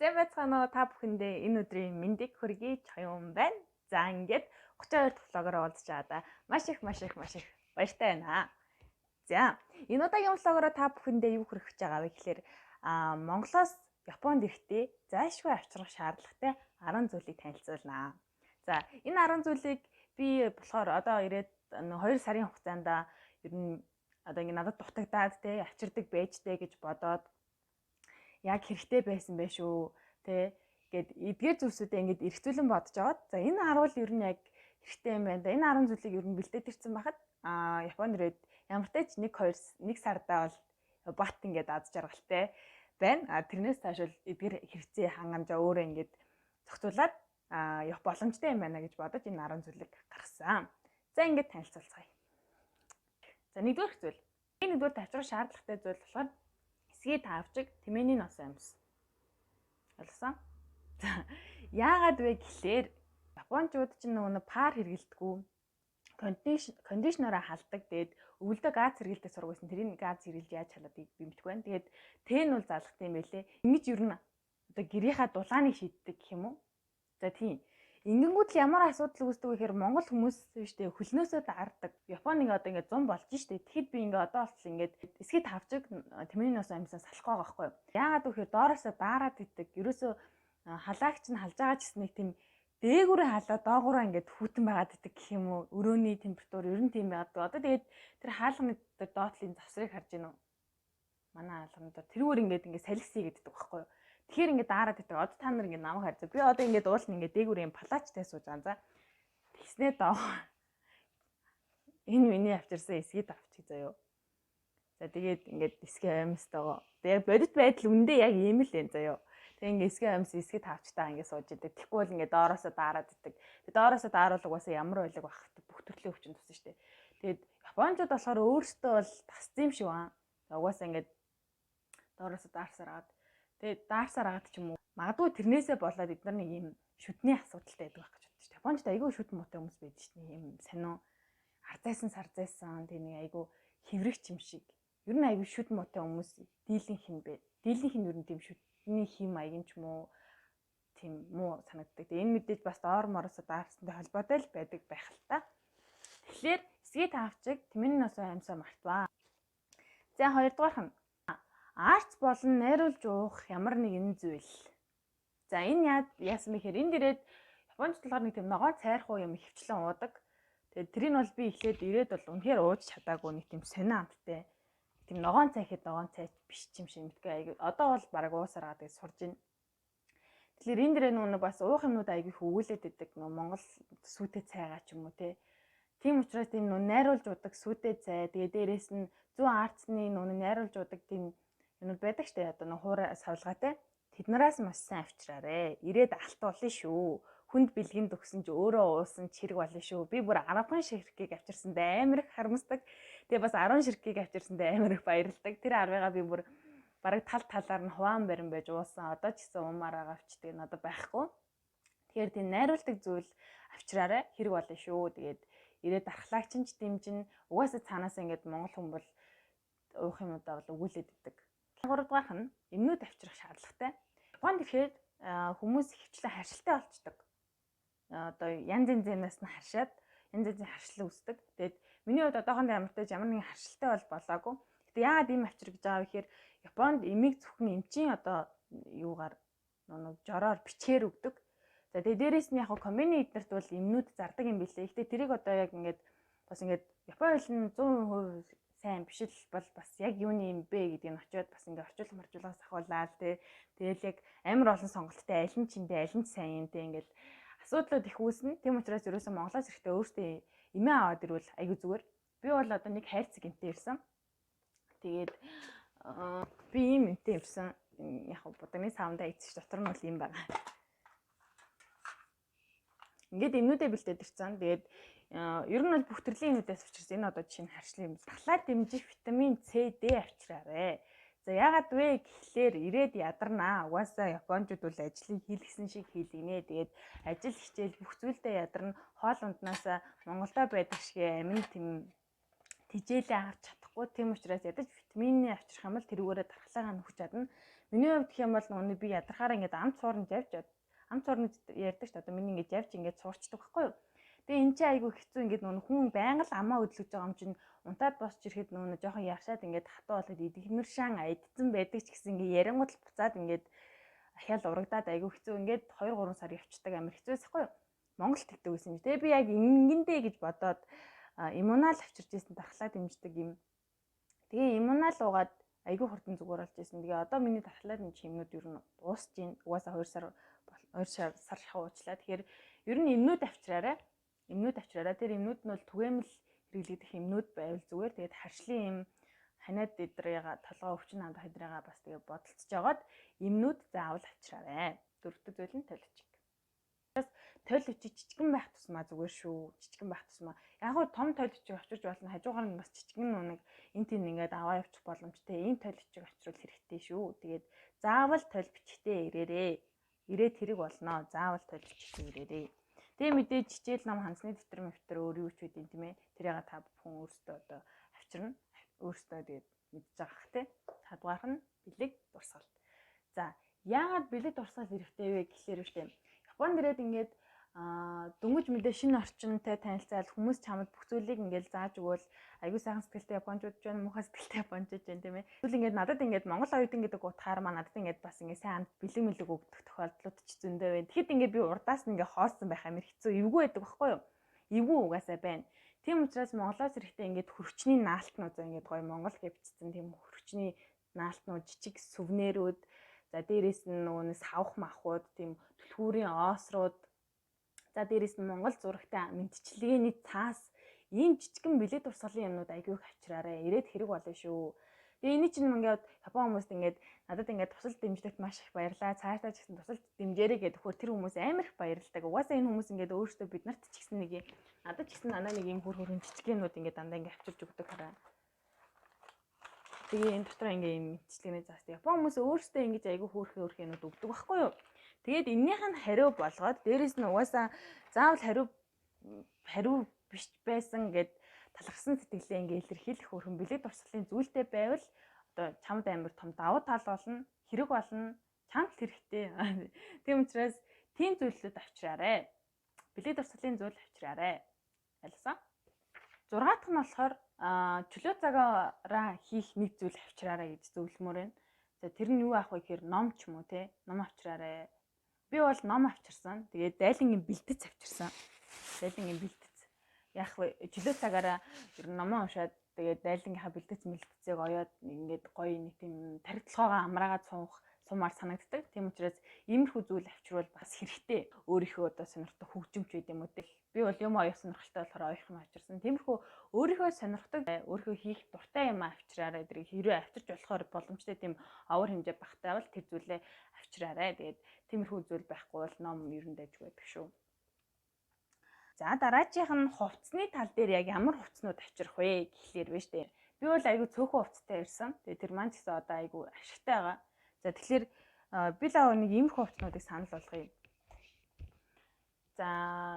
Зэн байцгаана уу та бүхэндээ энэ өдрийн мэндийг хүргэе чаюун байна. За ингээд 32 дахь влогоор уулзч байгаа да. Маш их баяртай байна. За энэ удаагийн влогоор та бүхэндээ юу хүргэж байгаа вэ гэхээр Монголоос Японд ирэхдээ зайлшгүй авчрах шаардлагатай 10 зүйлийг танилцуулнаа. За энэ 10 зүйлийг би болохоор одоо ирээд 2 сарын хугацаанд ер нь одоо ингэ надад дутагдаад те авчирдаг байжтэй гэж бодоод яг хэрэгтэй байсан байх шүү те гээд эдгээр зүйлсүүдээ ингээд эргцүүлэн бодож аваад за энэ 10 л ер нь яг хэрэгтэй юм байна да. Энэ 10 зүйлийг ер нь бэлдээд ирсэн байхад Японд ирээд ямар ч тач 1 сардаа бол бат ингээд аз жаргалтай байна. Тэрнээс цааш бол эдгээр хэрэгцээ хангамжаа өөрөө ингээд зохицуулаад явах боломжтой юм байна гэж бодож энэ 10 зүйлийг гаргасан. За ингээд танилцуулцгаая. За нэгдүгээр зүйл. Энэ нэгдүгээр тавьчих шаардлагатай зүйл болохоор эсгээ тавчиг тэмээний носон амьс. Ойлгосон? Яагаад вэ гэхлээр Япончууд ч нөгөө пар хэрэглэдэггүй. Кондишнераа халдаг. Тэгээд өвөлдөө газ хэрэглэдэг сургуулсан. Тэрийг газ хэрэглэж яаж халаадыг би мэдэхгүй байна. Тэгээд тэн бол залхах юм байлээ. Ингэж ер нь одоо гэрийнхаа дулааныг шийддэг гэх юм уу? За тийм. Ингэнгүүт л ямар асуудал үүсдэг вэ гэхээр Монгол хүмүүс биш үү хөлнөөсөө даардаг. Японыг одоо ингээд 100 болж штэ. Тэгэхэд би ингээд одоо болтол ингээд эсгээ тавчиг тэмээний носон амьсаа салах байгаа байхгүй юу? Яагаад вэ гэхээр доороосоо даарад идэг. Ерөөсөө халаагч нь халж байгаа ч гэсэн нэг тийм дээгүүрээ халаад доогоороо ингээд хүйтэн байгаад идэг гэх юм уу? Өрөөний температур ер нь тийм байгаад. Одоо тэгээд тэр хаалганы дээр доотлын завсрыг харж гинөө. Манай хаалганы дээр тэрүүгээр ингээд салхисий гэдэг байхгүй юу? Тэгэхээр ингээд даарад идэг. Одоо та нар ингээд намайг харж. Би одоо ингээд уулна ингээд дээгүүр юм палачтай сууж байгаа. За тэгснээ доо. Энэ миний авчирсан эсгээд авчих заяо. За тэгээд ингээд эсгээ амьстайгаа. Тэгээд бодит байдал үндэ яг ийм л энэ заяо. Тэгээд ингээд эсгээ амьс эсгээд тавчтаа ингээд сууж идэг. Тэгэхгүй бол ингээд доороосоо даарад идэг. Тэгээд доороосоо daarуулга угаасаа ямар байлаг байх вэ? Бүх төрлийн өвчин тусан штэ. Тэгээд Япончууд болохоор өөрсдөө бол тасцсан юм шиг байна. Угаасаа ингээд доороосоо даарсаар агаад тэгээд даарсаар агаад ч юм уу. Магадгүй тэрнээсээ болоод эдгээр нэг юм шүдний асуудалтай байдаг байх гэж бодчих шүү дээ. Япончууд айгүй шүд муутай хүмүүс байдаг шүү дээ. Юм сонио арзайсан сарзайсан тэг нэг айгүй хэврэгч юм шиг. Ер нь айгүй шүд муутай хүмүүс дийлэнх юм бэ. Дийлэнх нь ер нь тийм шүдний хим маягийн ч юм уу тийм муу санагддаг. Тэгээ энэ мэдээж бас доор мороосоо даарсантай холбоотой л байдаг байх л та. Тэгэхээр эсгээ тавчиг тэмээний носон амьсаа мартваа. За хоёрдугаарх нь арц болон найруулж уух ямар нэгэн зүйл. За энэ яасан мэхээр энд ирээд Японч талаар нэг тийм ногоон цайрхуу юм хөвчлэн уудаг. Тэгээд тэрийг бол би эхлээд ирээд бол үнэхээр ууж чадаагүй нэг тийм сонио амттай. Тийм ногоон цай ихэд ногоон цай биш юм шиг мэдгүй айгүй. Одоо бол бараг уусараад гэж сурж байна. Тэгэхээр энд ирээд нүг бас уух юмнууд айгүй хөвгүүлээд идэг. Монгол сүйтэй цайгаа ч юм уу те. Тийм учраас тийм найруулж уудаг сүйтэй цай. Тэгээд дээрээс нь 100 арцны найруулж уудаг тийм юмуд байдаг штэ одоо хуура савлгаатай. Тэднээс маш сайн авчраарэ. Ирээд алтуулна шүү. Хүнд бэлгэнд өгсөн ч өөрөө уусан ч хэрэг болно шүү. Би бүр 10 ширхгийг авчирсанд амар их харамсдаг. Тэгээ бас 10 ширхгийг авчирсанд амар их баярлдаг. Тэр 10-ыг би бүр бараг талаар нь хуваан барин байж уусан. Одоо ч гэсэн уумаараа авчдаг нь одоо байхгүй. Тэгэхээр тийм найруулдаг зүйл авчраарэ. Хэрэг болно шүү. Тэгээд ирээд дархлаагч нь ч дэмжин. Угаасаа цаанаас ингээд монгол хүн бол уух юмудаа бол өгүүлээд идэг. Гуравдугаарх нь эмнүүд авчрах шаардлагатай. Японд ирэхэд хүмүүс хөвчлэн харшилтай болчдөг. Одоо янз янзынаас нь харшаад янз янзын харшлал үүсдэг. Тэгээд миний хувьд одоохондоо ямар нэгэн харшилтай бол болоогүй. Гэтэ яагаад ийм авчир гэж байгаа вэ гэхээр Японд эмийг зөвхөн эмчийн одоо юугаар жороор бичгээр өгдөг. За тэгээд дээрээс нь яг коммуни эднэрт бол эмнүүд зардаг юм билээ. Гэтэ тэрийг одоо яг ингээд бас ингээд Япон хэл нь 100% сайн биш л бол бас яг юуны юм бэ гэдгийг нь очиод бас ингээ орчуулгаас ахуулаад тэгэл яг амар олон сонголттой аль нь чиндээ аль нь сайн юм те ингээл асуудлууд их үүснэ. Тийм учраас ерөөсөн Монголоос ирэхдээ өөртөө эмээ аваад ирвэл айгүй зүгээр. Би бол одоо нэг хайрцаг эмтэй ирсэн. Тэгээд би ийм эмтэй ирсэн. Яг будагны савндаа эцэж дотор нь бол юм байна. Ингээд эмнүүдээ бэлдээд ирсэн. Тэгээд ер нь бол бүх төрлийн эмнүүдээс авчирсан. Энэ одоо жишээ нь харшлын юм. Дахлаар дэмжих витамин С, D авчраарэ. За яагаад вэ гэхлээр ирээд ядарнаа. Угаасаа Япончууд бол ажлыг хийлгсэн шиг хийлгэнэ. Тэгээд ажил хичээл бүх зүйлдээ ядарна. Хоол унднаасаа Монголдо байдаг шиг амин тийм тижээлээ авч чадахгүй. Тийм учраас ядаж витамины авчрах юм бол тэрүүгээрээ дархлаагаа нөхч чадна. Миний хувьд гэх юм бол нүг би ядрахаараа ингээд амт суурнаж явж амт суурнаж ярьдаг ч одоо миний ингээд явж ингээд суурчдаг байхгүй юу. Тэгээ эн чинь айгүй хэцүү ингээд нүг хүн байнга л амаа хөдлөж байгаа юм чинь унтаад босч ирэхэд нүг жоохон яршаад ингээд хатуу болоод идэгмэр шаан айдсан байдаг ч гэсэн ингээд ярингууд л буцаад ингээд ахяал урагдаад айгүй хэцүү ингээд 2-3 сар явцдаг амар хэцүүс байхгүй юу. Монголд тэгдэг байсан юм. Тэгээ би яг ингэндээ гэж бодоод иммунал авчирч ирсэн дархлаа дэмждэг юм. Тэгээ иммунал уугаад айгүй хурдан зүгээр болж ирсэн. Тэгээ одоо миний дархлаа дэмжих юмнууд ер нь уусч ийн. Угаасаа 2 сар шахуу уучлаа. Тэгэхээр ер нь эмнүүд авчираарай. Тэр эмнүүд нь бол түгээмэл хэрэглэгдэх эмнүүд байвал зүгээр. Тэгээд харшлын юм ханиад эдрээга толгой өвчин хамт хэдрээга бас тэгээ бодолцож жагаад эмнүүд заавал авчираарай. Дөрөвдөг зүйл нь толичиг. Тойл өчиг жижигэн байх тусмаа зүгээр шүү. Жижигэн байх тусмаа. Яг гоо том тойл өчиг авчирч болно. Хажуугаар нь бас жижигэн нүг энэ тийм ингээд аваа явуучих боломжтой. Ийм тойл өчиг авчруул хэрэгтэй шүү. Тэгээд заавал тойл бичгтээ ирээрээ. Ирээд хэрэг болно. Заавал тойл бичгтээ ирээрээ. Тэгээ мэдээж хичээл ном хансны дэвтэр өөр юу ч үгүй тийм ээ. Тэрийг та бүхэн өөрсдөө одоо авчирна. Өөрсдөө тэгээд мэдж байгаа хэ тэ. Чадварх нь бэлэг дурсгал. За, яагаад бэлэг дурсгал хэрэгтэй вэ гэхлээр үүтэй. Японд ирээд ингээд дөнгөж мэдээ шинэ орчинтай танилцаад хүмүүс чамд бүх зүйлийг ингээд зааж өгвөл айгүй сайхан сэтгэлтэй японочууд ч байна, муухай сэтгэлтэй японочууд байна тийм ээ. Тэгвэл ингээд надад ингээд Монгол оюутан гэдэг утгаар маа надад ингээд бас ингээд сайн бэлэг мэлэг өгдөг тохиолдлууд ч зөндөө байна. Тэгэхэд ингээд би урдаас нь ингээд хоосон байх амар хэцүү, эвгүй байдаг байхгүй юу? Эвгүй угаасаа байна. Тийм учраас Монголоос ирэхдээ ингээд хөрчний наалтнууд ингээд гоё Монгол гэвчсэн тийм хөрчний наалтнууд, жижиг сүвнэрүүд, за дээрэс нь нөгөө савх махууд, тийм түлхүүрийн оосрууд, за дээрэс нь Монгол зурагтай мэдчилгээний цаас, ийм жижигэн бэлэг дурсгалын юмнууд айгүй их авчираарай. Ирээд хэрэг болно шүү. Тэгээ эний чинь ингээд Япон хүмүүст ингээд надад ингээд тусал дэмжлэгт маш их баярлаа. Цаашдаа ч гэсэн тусал дэмжээрэй гэдэг хөр тэр хүмүүс амар их баярлдаг. Угаасаа энэ хүмүүс ингээд өөрсдөө бид нарт ч гэсэн нэг юм надад ч гэсэн дандаа нэг юм хөрхөрөн жижигэнүүд ингээд дандаа ингээд авчирч өгдөг хараа. Тэгээ энэ дотор ингээд юм мэдчилгээний цаас. Япон хүмүүс өөрсдөө ингэж айгүй хөөрхөнүүд өгдөг байхгүй юу? Тэгээд эннийх нь хариу болгоод дээрэс нь угаасаа заавал хариу биш байсан гэд талархсан сэтгэлээ ингээ илэрхийлэх хөрхөн бэлэг дурсгалын зүйлтэй байвал одоо чамд амар том давуу тал болно, хэрэг болно, чамд хэрэгтэй. Тийм учраас тийм зүйлүүд авчираарай. Бэлэг дурсгалын зүйл авчираарай. Ялсан? 6 дахь нь болохоор чөлөө цагаараа хийх нэг зүйл авчираарай гэж зөвлөмөр байна. За тэр нь юу аах вэ гэхээр ном ч юм уу те, ном авчираарай. Би бол ном авчирсан. Тэгээд дайлангийн бэлтгэц авчирсан. Дайлангийн бэлтгэц. Яах вэ? Чөлөө цагаараа ер нь номоо уншаад тэгээд дайлангийнхаа бэлтгэцийг оёод ингээд гоё нэг тийм тархитлагаа амраагаад сумаар санагддаг. Тийм учраас иймэрхүү зүйл авчирвал бас хэрэгтэй. Өөрийнхөө одоо сонирхдаг хөгжимч байд юм уу те. Би бол юм оёох сонирхолтой болохоор оёох юм авчирсан. Тиймэрхүү өөрийнхөө сонирхдаг, өөрийнхөө хийх дуртай юм авчираарай. Тэрийг хэрвээ авчирч болохоор боломжтой тийм овор хэмжээ багтаа бол тэр зүйлээ авчираарай. Тэгээд тиймэрхүү зүйл байхгүй бол ном ер нь дайж байдаг шүү. За дараачих нь хувцсны тал дээр яг ямар хувцснууд авчрах вэ гэхлээр байна штэ. Би бол айгүй цөөхөн хувцтай ирсэн. Тэгээ тэр маань ч гэсэн одоо айгүй ашигтай байгаа. За тэгэхээр би л нэг иймэрхүү хувцснуудыг санал болгоё. За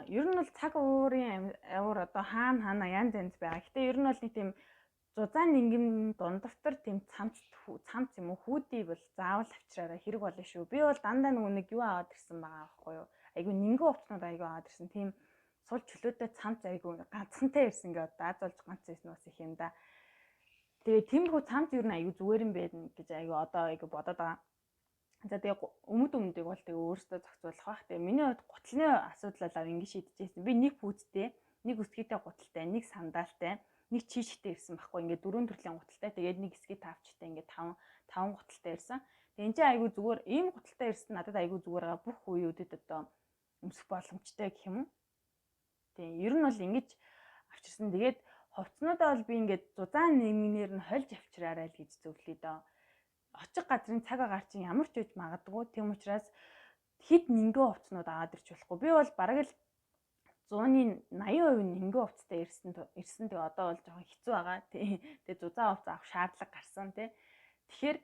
ер нь бол цаг уурын авир одоо хаана янз янз байгаа. Гэтэ ер нь бол нэг тийм зузаан нингэн дундавтар тийм цамц юм уу хүүдий бол заавал авчираарай, хэрэг болно шүү. Би бол дандаа нэг юу аваад ирсэн байгаа байхгүй юу. Айгүй нингэн хувцснууд айгүй аваад ирсэн. Тийм сул чөлөөтэй цамц айгүй ганцхантай ирсэн ингээд даазуулж ганц ирсэн бас их юм да. Тэгээ тиймэрхүү цамц ер нь айгүй зүгээр юм байна гэж айгүй одоо айгүй бодоод байгаа. За тэгээ өмнөдийг бол тэгээ өөрөөсөө зохицуулах бах. Тэгээ миний хувьд гутлын асуудлаа ингэ шийдэжсэн. Би нэг пүүцтэй, нэг өсгийтэй гуталтай, нэг сандалтай, нэг чийчтэй ирсэн байхгүй. Ингээд 4 төрлийн гуталтай. Тэгээд нэг эсгий тавчтай ингээд 5 гуталтай ирсэн. Тэгээ энэ чинь айгүй зүгээр ийм гуталтай ирсэн надад айгүй зүгээр байгаа. Бүх үеүүдэд одоо өмсөх боломжтой гэх юм уу. Тэгээ ер нь бол ингэж авчирсан. Тэгээд хувцснуудаа бол би ингээд зузаан нэмнээр нь хольж авчираарай л гэж зөвлөе доо. Очих газрын цаг агаар чинь ямар ч үж магадгүй. Тийм учраас хэд нингэн хувцснууд аваад ирч болохгүй. Би бол бараг л 100-ийн 80% нингэн хувцтай ирсэн. Тэгээ одоо бол жоохон хэцүү байгаа. Тэгээ зузаан хувц авах шаардлага гарсан тий. Тэгэхээр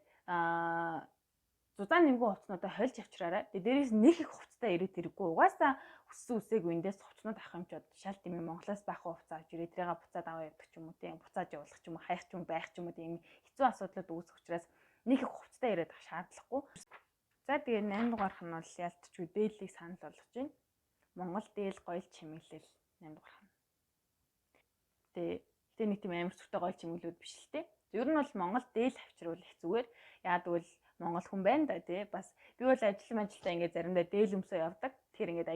зузаан нингэн хувцснуудаа хольж авчираарай. Тэгээ дээрээс нэг их хувцтай ирээд хэрэггүй. Угаасаа өссөн үсээгүй эндээс хувцснууд авах юм ч шал тийм Монголоос байх хувцас авч ирээ. Тэрийг буцаад аваа явах ч юм уу тий. Буцааж явуулах ч юм уу, хайх ч юм байх ч юм уу тийм хэцүү асуудлууд үүсэх учраас нэг их хувцастай ирээд ах шаардлагагүй. За тэгээ 8 дугаарх нь бол ялтчгүй дээллийг санал болгож байна. Монгол дээл гоёл чимэглэл 8 дугаарх нь. Тэгээ нэг тийм амар сүртэй гоёл чимэглэлүүд биш л те. Ер нь бол Монгол дээл авчруул их зүгээр. Яа тэгвэл Монгол хүн байна да тий. Бас би бол ажилтаа ингээд заримдаа дээл өмсөө явдаг. Тэгэхээр ингээд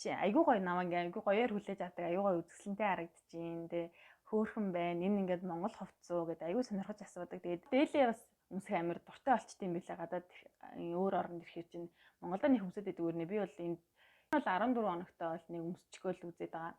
айгүй гоё намайг айгүй гоёор хүлээж авдаг, айгүй гоё үзэсгэлэнтэй харагдчихээн тий. Хөөхөн байна. Энэ ингээд Монгол хувцсуу гэдэг айгүй сонирхож асуудаг. Тэгээд дээлээ бас өмсөх амар дуртай болчтой юм билээ. Гадаад өөр оронд ирэхээр чинь Монголд нэг өмсөд идэг өрнө. Би бол энэ бол 14 хоногтой бол нэг өмсчихөөл үзээд байгаа.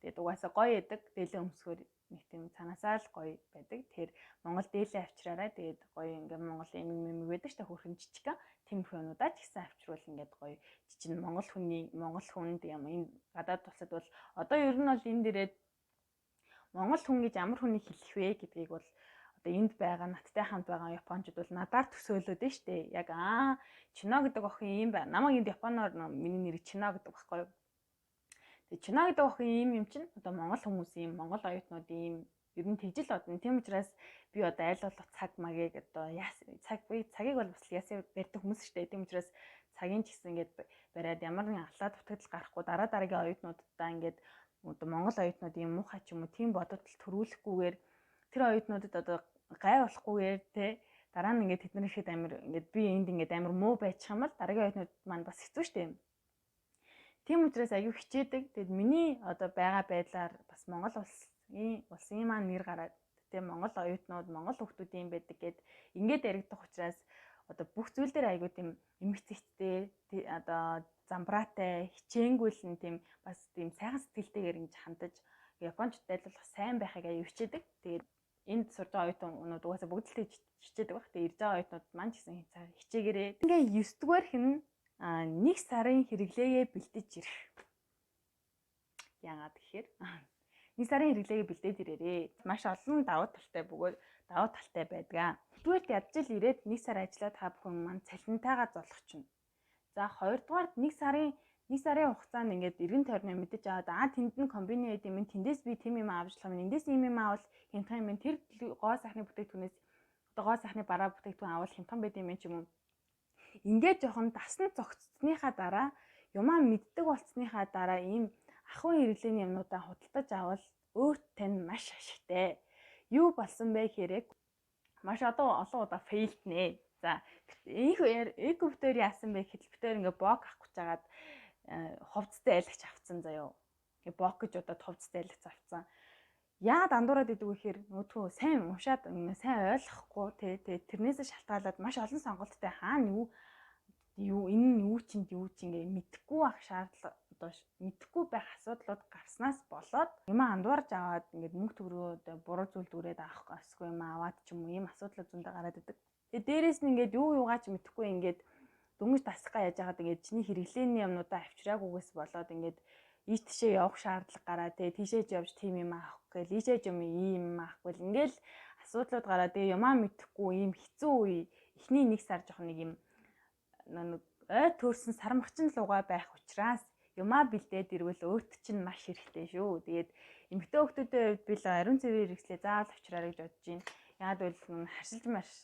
Тэгээд угаасаа гоё ядаг. Дээлээ өмсөхөр нэг тийм цанаасаа л гоё байдаг. Тэгэхээр Монгол дээлээ авчраарай. Тэгээд гоё ингээд Монголын юм байдаг ч та хөрхэн жижиг тиймэрхүү юмудаа ч гэсэн авчруул ингээд гоё жижиг Монгол хүнд юм энэ гадаад тусад бол одоо ер нь бол энд ирээд Монгол хүн гэж ямар хүнийг хэлэх вэ гэдгийг бол одоо энд байгаа надтай хамт байгаа японочдод бол надаар төсөөлөд нь штэ. Яг Чино гэдэг охин юм байна. Намайг энд японоор миний нэр Чино гэдэг байхгүй юу? Тэгээ Чино гэдэг охин юм чинь одоо Монгол хүмүүс юм, Монгол оюутнууд юм ер нь тэгжил бодно. Тийм учраас би одоо аль болох цаг магийг одоо цагийг бол бас ясаа барьдаг хүмүүс шүү дээ. Тийм учраас цагийн ч гэсэн ингээд бариад ямар нэгэн алаад дутагдал гарахгүй дараагийн оюутнуудаа ингээд одоо Монгол оюутнууд юм муухай ч юм уу тийм бодолд төрүүлэхгүйгээр тэр оюутнуудад одоо гай болохгүйгээр те дараа нь ингээд тэдний ихэд амир ингээд би энд ингээд амир муу байчих юм бол дараагийн оюутнууд маань бас хэцүү шүү дээ. Тийм учраас аюу хичээдэг. Тэгэд миний одоо байгаа байдлаар бас Монгол улсын маань нэр гараад тийм Монгол оюутнууд, Монгол хүмүүс юм байдаг гэд ингээд яригдах учраас одоо бүх зүйл дээр аюу тийм эмгцэгчтэй одоо замбраатай хичээнгүйлэн тийм бас тийм сайхан сэтгэлтэйгээр ингэж хандаж японочдод л бас сайн байхыг аюу хичээдэг. Тэгээд энд сурж байгаа оюутнууд угаасаа бүгд л хичээдэг баг. Тэгээд ирж байгаа оюутнууд маань ч гэсэн хичээгээрээ. Ингээ 9 дугаар хэн 1 сарын хэрэглээгээ бэлдэж ирэх. Яагаад гэхээр 1 сарын хэрэглээгээ бэлдээд ирээрээ. Маш олон давуу талтай бөгөөд давуу талтай байдаг. Тэгвэл ядж ил ирээд 1 сар ажиллаад та бүхэн маань цалинтайгаа золгочихно. За 2 дугаарт 1 сарын хугацаанд ингээд эргэн тойрны мэдэж аваад тэнд нь комбини байд юм тэндээс би тийм юм авчлах юм эндээс ийм юм авал хямдхан юм тэр гоо сайхны бүтээгдэхүүнээс одоо гоо сайхны бараа бүтээгдэхүүн авал хямдхан байд юм ч юм уу. Ингээд жоохон дасан зогцсныхаа дараа юмаа мэддэг болцсныхаа дараа ийм ахуйн хэрэглээний юмнуудаа худалдаж авал өөрт тань маш ашигтай. Юу болсон бэ гэхээр маш олон удаа фейлтнэ. За экоптер яасан бэ гэхэд битээр ингээ бок авах гэж жагаад ховцтой айлгч авцсан заяо. Ингээ бок гэж удаад ховцтой айлгч авцсан. Яагаад андуураад идэв гэхээр нөгөө сайн уншаад сайн ойлгохгүй тий тэрнээс шалтгаалаад маш олон сонголттой хаана юу энэ нь юу чинь ингээ мэдэхгүй байх шаардлага одоо мэдэхгүй байх асуудлууд гарснаас болоод юм андуурж аваад ингээ мөнгө төгрөгөө буруу зүйл дүрээд авах эсвэл юм аваад ч юм уу ийм асуудлууд зөндөө гараад идэг. Тэгээ дээрэс нь ингээд юугаа ч мэдэхгүй ингээд дөнгөж тасгаа яаж яагаад ингээд чиний хэрэглээний юмнуудаа авчираагүйгээс болоод ингээд ийш тийшээ явах шаардлага гараад тэгээ тийшээж явж тийм юм авах гээл ийшээж юм ийм авахгүй л ингээл асуудлууд гараад тэгээ юмаа мэдэхгүй ийм хэцүү үе эхний 1 сар жоох нэг юм ой төрсэн сармагчин лугаа байх учраас юмаа бэлдээд ирвэл өөрт чинь маш хэрэгтэй шүү. Тэгээд эмэгтэй хүмүүсийн хувьд би л ариун цэвэр хэрэгслээ заавал авчираа гэж бодож байна. Яагаад бол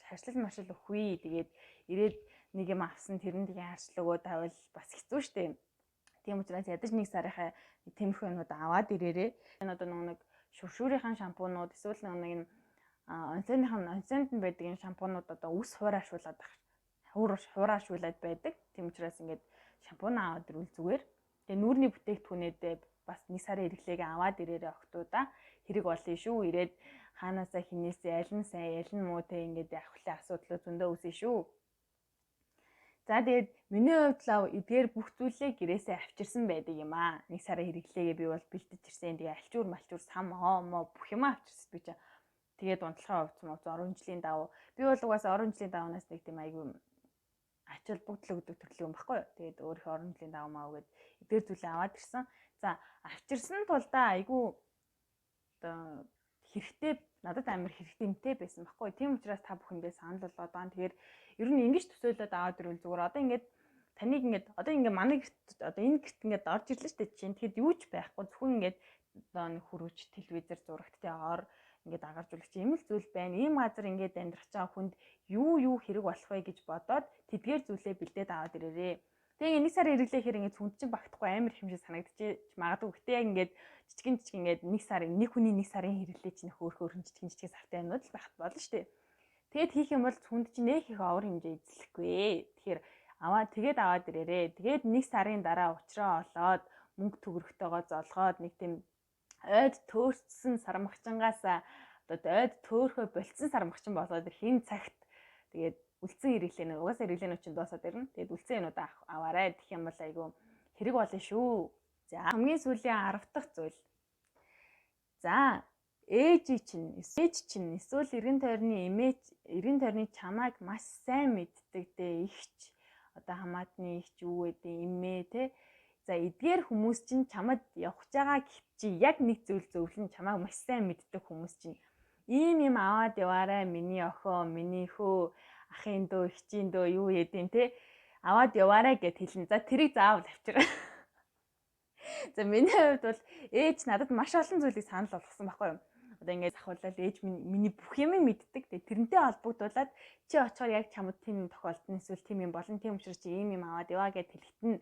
харьцал маршил өхвээ. Тэгээд ирээд нэг юм авсан тэрэн тэгээ харьцал өгөө тавал бас хэцүү шттэ. Тийм учраас ядаж 1 сарынхаа тэмхүү юмнууд аваад ирээрээ. Энэ одоо нэг шүршүүрийн шампунууд эсвэл нэг онцонд нь байдаг юм шампунууд одоо үс хураашуулаад хураашуулаад байдаг. Тийм учраас ингээд шампунь аваад ирвэл зүгээр. Тэгээ нүүрний бүтээгдэхүүнэдээ бас 1 сарын хэрэглээгээ аваад ирээрээ октоудаа хэрэг болно шүү. Ирээд хаанасаа хинээсээ аль нь сайн аль нь муу те ингээд ахлын асуудлууд зөндөө үүснэ шүү. За тэгээд миний хувьд л эдгээр бүх зүйлээ гэрээсээ авчирсан байдаг юм аа. 1 сарын хэрэглээгээ би бол бэлдэж ирсэн. Тэгээ альчуур малчуур сам моо бүх юм авчирсан би чинь. Тэгээд унтлагын хувьд орон жилийн давуу. Би бол угаасаа орон жилийн давуунаас нэг тийм айгүй ачаал бүгдлэг өгдөг төрлөө юм баггүй юу. Тэгээд өөрийнхөө орон жилийн давуу маа гээд эдгээр зүйлээ аваад ирсэн. За авчирсан тулдаа айгүй одоо хэрэгтэй надад амар хэрэгтэймтэй байсан баггүй. Тийм учраас та бүхэндээ санал болгоод байна. Тэгэхээр ер нь ингэж төсөөлөд аваад ирвэл зүгээр одоо ингээд таныг ингээд одоо ингээд манай гэрт одоо энэ гэрт ингээд орж ирлээ шүү дээ чинь. Тэгэхэд юу ч байхгүй зөвхөн ингээд одоо нэг хөрвч телевизээр зурагт те ор ингээд агаржуулагч ийм л зүйл байна. Ийм газар ингээд амьдрах байгаа хүнд юу хэрэг болох вэ гэж бодоод тэдгээр зүйлээ бэлдээд аваад ирээрээ. Тэгээ нэг сар хэрэглэхээр ингээд цүнд чинь багтахгүй амар их юм шиг санагдчих магадгүй. Гэтэ яг ингээд жижигэн ингээд нэг хүний нэг сарын хэрэглээ чинь хөөрхөн жижигэн сартай юмнууд л байх болно шүү дээ. Тэгэд хийх юм бол цүнд чинь нэх их овор хэмжээ эзлэхгүй. Тэгэхээр тэгээд аваад ирээрээ. Тэгээд нэг сарын дараа уучраа олоод мөнгө төгрөгтэйгоо золгоод нэг тийм ойд төөрсөн сармагчингаас одоо ойд төөрхөө болцсон сармагчин болоод хин цагт тэгээд үлдсэн хэрэглээ угаасаа хэрэглээнүүд чинь дуусаад ирнэ. Тэгээд үлдсэн юмудаа аваарай гэх юм бол айгүй хэрэг болно шүү. За хамгийн сүүлийн 10 дахь зүйл. За ээж чинь эсвэл эргэн тойрны чамайг маш сайн мэддэг дээ ихч одоо хамаатны ихч юу гэдэг эмээ те. За эдгээр хүмүүс чинь чамд явах байгаа чи яг нэг зүйл зөвлөн чамайг маш сайн мэддэг хүмүүс чинь ийм аваад яваарай миний охин миний хөө ахын дөө ихчийн дөө юу ядэм те аваад яваарай гэд хэлнэ. За тэрийг заавал авчираа. За миний хувьд бол ээж надад маш олон зүйлийг санал болгосон байхгүй юу. Одоо ингээд ахуулаад ээж миний бүх юм мэддэг. Тэрнтэй холбогдуулаад чи очихоор яг чамд тийм юм тохиолдсон эсвэл тийм юм болон тийм учраас чи ийм юм аваад яваа гэд хэлэхэд нь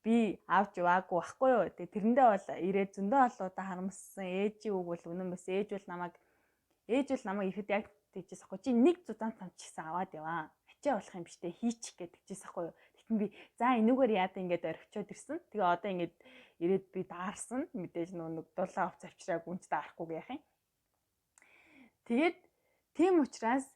би авч яваагүй байхгүй юу. Тэрэндээ бол ирээд зөндөө олоодаа харамссан. Ээжийн үг бол үнэн бас. Ээж бол намайг ихэд яг тэгжээс ахгүй. Чи нэг зузаан цамч гэсэн аваад яваа. Ачаа болох юм биштэй хийчих гэж тэгжээс ахгүй юу. Тэгтэн би за энүүгээр яада ингээд орхичоод ирсэн. Тэгээ одоо ингээд ирээд би даарсан. Мэдээж нэг дулаан авч авчраа гүнж даарахгүй яах юм. Тэгээд тийм учраас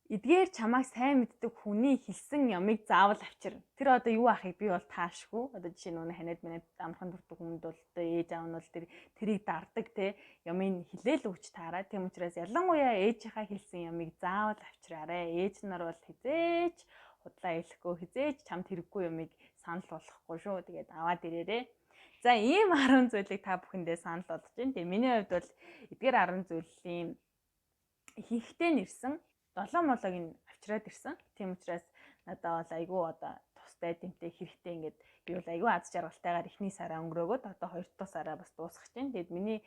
эдгээр чамайг сайн мэддэг хүний хэлсэн ямыг заавал авчирна. Тэр одоо юу ахыг би бол таашгүй. Одоо жишээ нь ханаад минь амархан дуртай хүмүүс бол одоо ээж аав нь бол тэрийг дарддаг те ямыг хэлээл өгч таараа. Тийм учраас ялангуяа ээжийнхаа хэлсэн ямыг заавал авчираарай. Ээж нар бол хизээч худлаа хэлэхгүй, хизээч чамд хэрэггүй ямыг санал болгохгүй шүү. Тэгээд аваад ирээрээ. За ийм 10 зүйлийг та бүхэндээ санал болгож байна. Тэгээ миний хувьд бол эдгээр 10 зүйлийн ихэнхдээ нэрсэн 7 молог нь авчираад ирсэн. Тийм учраас надад бол айгүй одоо тустай дэмтэй хэрэгтэй ингээд би бол айгүй аз жаргалтайгаар эхний сараа өнгөрөөгөөд одоо 2 дахь сараа бас дуусгах чинь. Тэгэд миний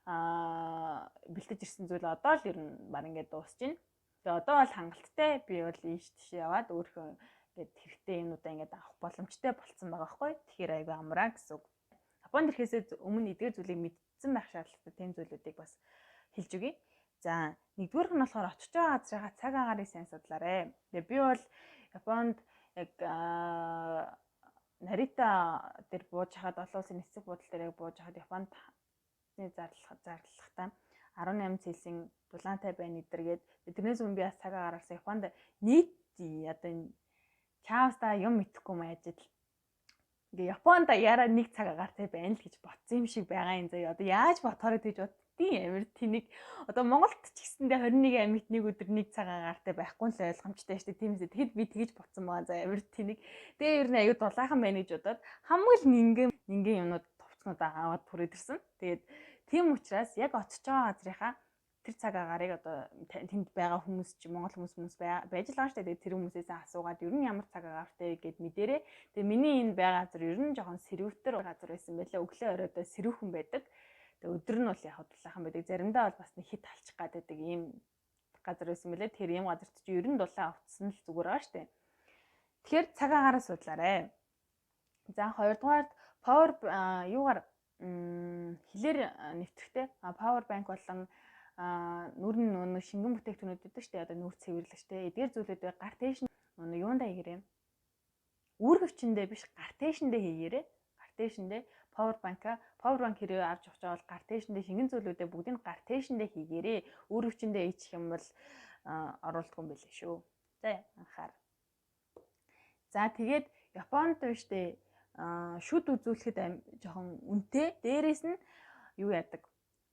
бэлтэж ирсэн зүйл одоо л ер нь баг ингээд дуусч байна. Тэгээ одоо бол хангалттай би бол ийш тийш яваад өөрөө ингээд хэрэгтэй юмудаа ингээд авах боломжтой болсон байгаа байхгүй. Тэгэхээр айгүй амраа гэсэн үг. Японд ирэхээс өмнө эдгээр зүйлийг мэдсэн байх шаардлагатай тийм зүйлүүдийг бас хэлж өгье. За нэгдүгээрх нь болохоор очиж байгаа газрынхаа цаг агаарыг сайн судлаарай. Тэгээ би бол Японд яг Нарита дээр бууж хахад олон улсын нисэх буудлын дээр яг бууж хахад Японд зарлахтаа 18 Цельсийн дулаантай байна эдэргээд тэрнээс өмнө би бас цаг агаараас Японд нийт одоо чаавста юм итгэхгүй байж л ингээ Японд яараа нэг цаг агаартай байна л гэж бодсон юм шиг байгаа юм заяа. Одоо яаж бодохоор тэгж бод амар тэнийг одоо Монголд ч гэсэндээ 21 аймагт нэг өдөр нэг цаг агаартай байхгүй л ойлгомжтой шүү дээ. Тиймээс тэгэхэд би тэгж бодсон байгаа за амар тэнийг. Тэгээ ер нь аюу дулаахан байна гэж бодоод хамгийн нингэн юмнууд товцнуудаа аваад түрээд ирсэн. Тэгээд тийм учраас яг очиж байгаа газрынхаа тэр цаг агаарыг одоо тэнд байгаа хүмүүс чи монгол хүмүүс байж л байгаа шүү дээ. Тэр хүмүүсээс асуугаад ер нь ямар цаг агаартай гэд мэдэрээ. Тэгээ миний энэ байгаа газар ер нь жоохон сэрвэтэр газар байсан байлаа. Өглөө оройдоо сэрүүхэн байдаг. Тэгээ өдөр нь бол яг дулаахан байдаг. Заримдаа бол бас нэг хит талчих гад байдаг ийм газар байсан байлаа. Тэгэхээр ийм газарт чи ер нь дулаан авцсан л зүгээр байгаа шүү дээ. Тэгэхээр цаг агаараа судлаарай. За хоёрдугаард power юугаар хилээр нэвтрэхтэй power bank болон нүүрэн шингэн бүтээгдэхүүнүүд гэдэг шүү дээ. Одоо нүүр цэвэрлэгчтэй эдгээр зүйлүүдээ гар тээш юундаа хийгээрэй. Үүргэвчэндээ биш гар тээшэндээ хийгээрэй. Гар тээшэндээ power bank хэрэг авч явж байгаа бол гар тээшэндээ шингэн зүйлүүдээ бүгдийг гар тээшэндээ хийгээрэй. Үүргэвчэндээ хийчих юм бол оруулдаггүй юм байлээ шүү. За анхаар. За тэгээд Японд биш дээ шүд үзүүлэхэд жоохон үнэтэй. Дээрээс нь юу яадаг?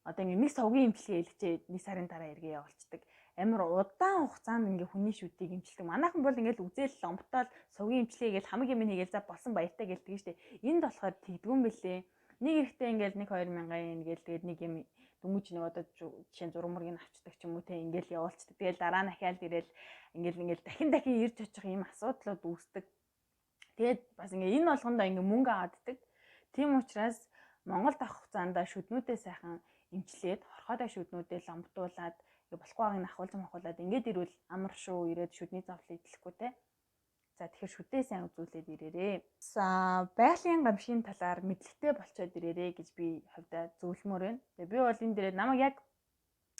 Одоо ингэ нэг сувгийн имчилгээ хэлчихээ нэг сарын дараа эргээ явуулцдаг. Амар удаан хугацаанд ингээ хүний шүдийг имчилдэг. Манайхан бол ингээл үзэл ломтоол сувгийн имчилгээ гээл хамгийн юм хийгээл за болсон баяртай гэлдэг штэ. Энд болохоор тэгдгүн бэлээ. Нэг эрэхтэй ингээл 1-2 мянган ингээл тэгээд нэг юм дөнгөж нэг одоо жишээ зураг мөргийг авчдаг ч юм уу те ингээл явуулцдаг. Тэгэл дараа нь ахиад ирэл ингээл дахин ирж очих юм асуудлууд үүсдэг. Тэгээд бас ингээ энэ болгондоо ингээ мөнгө авааддаг. Тийм учраас Монголд авах хугацаанд шүднүүдээ сайхан имчилээд орхиодоо шүднүүдээ ломбтуулаад болохгүй байгааг ахуулаад ингээд ирвэл амар шүү ирээд шүдний зовлыг дэлэхгүй те. За тэгэхээр шүдээ сайн үзүүлээд ирээрээ. За байгалийн гамшигын талаар мэдлэгтэй болцоод ирээрээ гэж би хувьдаа зөвлөмөр байна. Тэгээ би бол энэ дээрээ намайг яг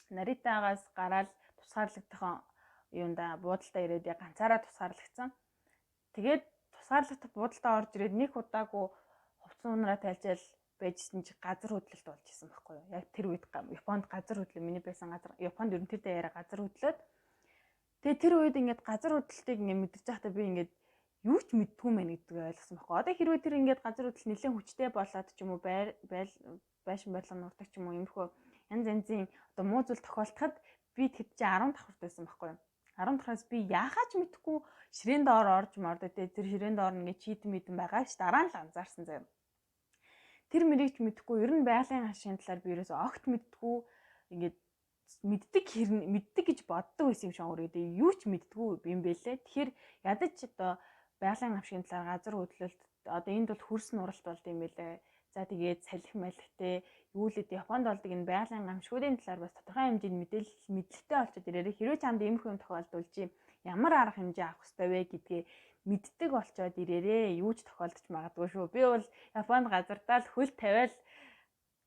Наритагаас гараад тусгаарлагдах юунда буудалтай ирээд яг ганцаараа тусгаарлагдсан. Тэгээд тусгаарлагдах буудалтай орж ирээд нэг удаагүй хувцас унараа тайлжаал байжсэн чи газар хөдлөлт болж исэн байхгүй юу? Яг тэр үед Японд газар хөдлөл миний байсан газар Японд ер нь тэр дээрээ газар хөдлөөд тэгээ тэр үед ингээд газар хөдлөлтийг ингээд мэдэрч байхдаа би ингээд юу ч мэддгүй мэн гэдгийг ойлгосон байхгүй. Одоо хэрвээ тэр ингээд газар хөдлөл нэлээд хүчтэй болоод ч юм уу байшин барилга нурдаг ч юм уу иймэрхүү янз янзын одоо муу зүйл тохиолдоход би тэд чи 10 давхарт байсан байхгүй юу? 10 дахраас би яахаач мэдхгүй ширээн доор орж мордоо тэр ширээн доор ингээд чийдэн мэдэн байгаа ш дараа нь л анзаарсан заяа. Тэр мэрийг ч мэдхгүй ер нь байгалийн хашийн талаар би ерөөсөө огт мэддэггүй ингээд мэддэг гэж боддог байсан юм шиг өөрөө юу ч мэддэггүй юм бэлээ. Тэгэхээр ядаж одоо байгалийн гамшигын талаар газар хөдлөлт одоо энд бол хөрс нуралт болд юм бэлээ. За тэгээд салхи малхитэй юу л үгүй Японд болдог энэ байгалийн гамшигуудын талаар бас тодорхой хэмжээнд мэдлэгтэй болчиход ирээрээ хэрвээ чамд иймэрхүү юм тохиолдвол чи ямар арга хэмжээ авах хэрэгтэй вэ гэдгээ мэддэг болчоод ирээрээ юу ч тохиолдож магадгүй шүү. Би бол Японд газардаа л хөл тавиал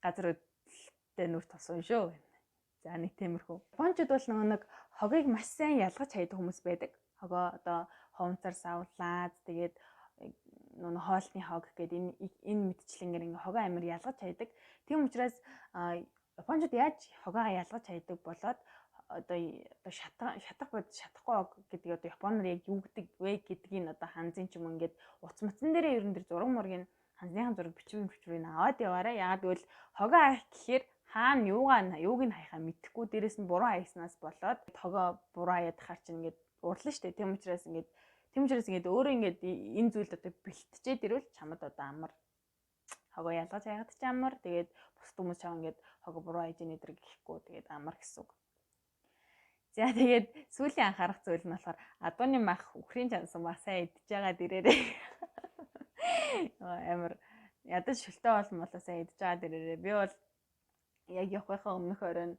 газар хөдлөлтөд нүр туссан шүү. За нэг тиймэрхүү. Япончууд бол нэг хогийг маш сайн ялгаж хайдаг хүмүүс байдаг. Хогоо одоо ховнцаар савлаад тэгээд нөө хоолны хог гэдэг энэ мэдчлэнгээр ингээ хогоо амир ялгаж хайдаг. Тийм учраас Япончууд яаж хогоо ялгаж хайдаг болоод одоо шатахгүй гэдэг одоо Японоор яг юу гэдэг вэ гэдгийг одоо ханзын ч юм ингээд утас мацсан дээрээ ерөн тэр зураг мургийн ханзныхан зураг бичвэрийг аваад яваарай. Яагаад гэвэл хогоо хайх гэхээр хаана юуг нь хайхаа мэдэхгүй дээрэс нь буруу хайснаас болоод хогоо буруу хаяад хаар чинь ингээд урлаа штэ. Тийм учраас ингээд өөрөө ингээд энэ зүйлд одоо бэлтжээд ирвэл чамд одоо амар хогоо ялгаж хайгаад ч амар тэгээд бусд хүмүүс чам ингээд хогоо буруу хайж нэтэр гэхгүй тэгээд амар гэсэн үг. За тэгээд сүүлийн анхаарах зүйл нь болохоор адууны мах үхрийн чансан мах сайн идж байгаа дээрээ амар ядаж шөлтөө болон болоо сайн идж байгаа дээрээ би бол яг явахынхаа өмнөх оройн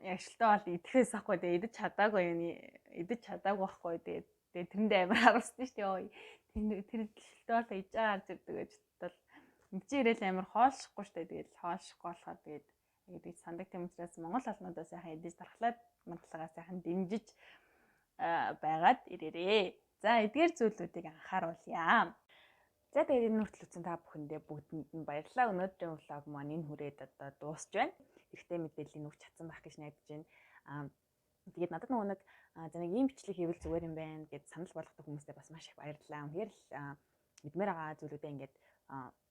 яг шөлтөө бол идэхээс ахгүй тэгээд идэж чадаагүй байхгүй тэгээд тэрэндээ амар харуулсан шүү дээ. Тэр шөлтөө бол идж байгаа гарч ирдэг гэж бодвол мэдж ирээл амар хоолшихгүй шүү дээ. Тэгээд хоолшихгүй болохоор тэгээд гэдэг сандаг тийм учраас Монгол олнуудаа сайхан эдэж тархлаад мандлагаа сайхан дэмжиж байгаад ирээрээ. За эдгээр зүйлүүдийг анхааруулъя. За тэгээд энэ хүртэл үзсэн та бүхэндээ бүгдэнд нь баярлалаа. Өнөөдрийн влог маань энэ хүрээд одоо дуусч байна. Хэрэгтэй мэдээллийг өгч чадсан байх гэж найдаж байна. Тэгээд надад нөгөө нэг за нэг ийм бичлэг хийвэл зүгээр юм байна гэж санал болгодог хүмүүстээ бас маш их баярлалаа. Үнэхээр л мэдмээр байгаа зүйлүүдээ ингээд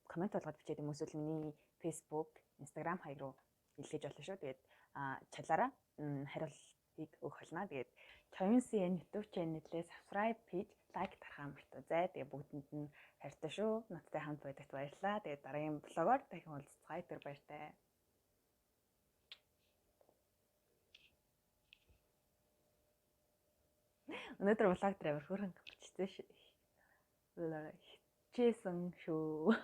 комент болгоод бичээд юм эсвэл миний Facebook, Instagram хаяг руу илгээж болно шүү. Тэгээд чалаараа хариултыг өгөх болно. Тэгээд Choice-ийн YouTube channel-ээ subscribe хийж лайк дарахаа мартаа. Тэгээд бүгдэнд нь хайртай шүү. Надтай хамт байдагт баярлалаа. Тэгээд дараагийн блогоор дахин уулзцгаая. Тэр баяртай. Өнөөдөр влог дээр амар хөөрхөн хичээсэн шүү.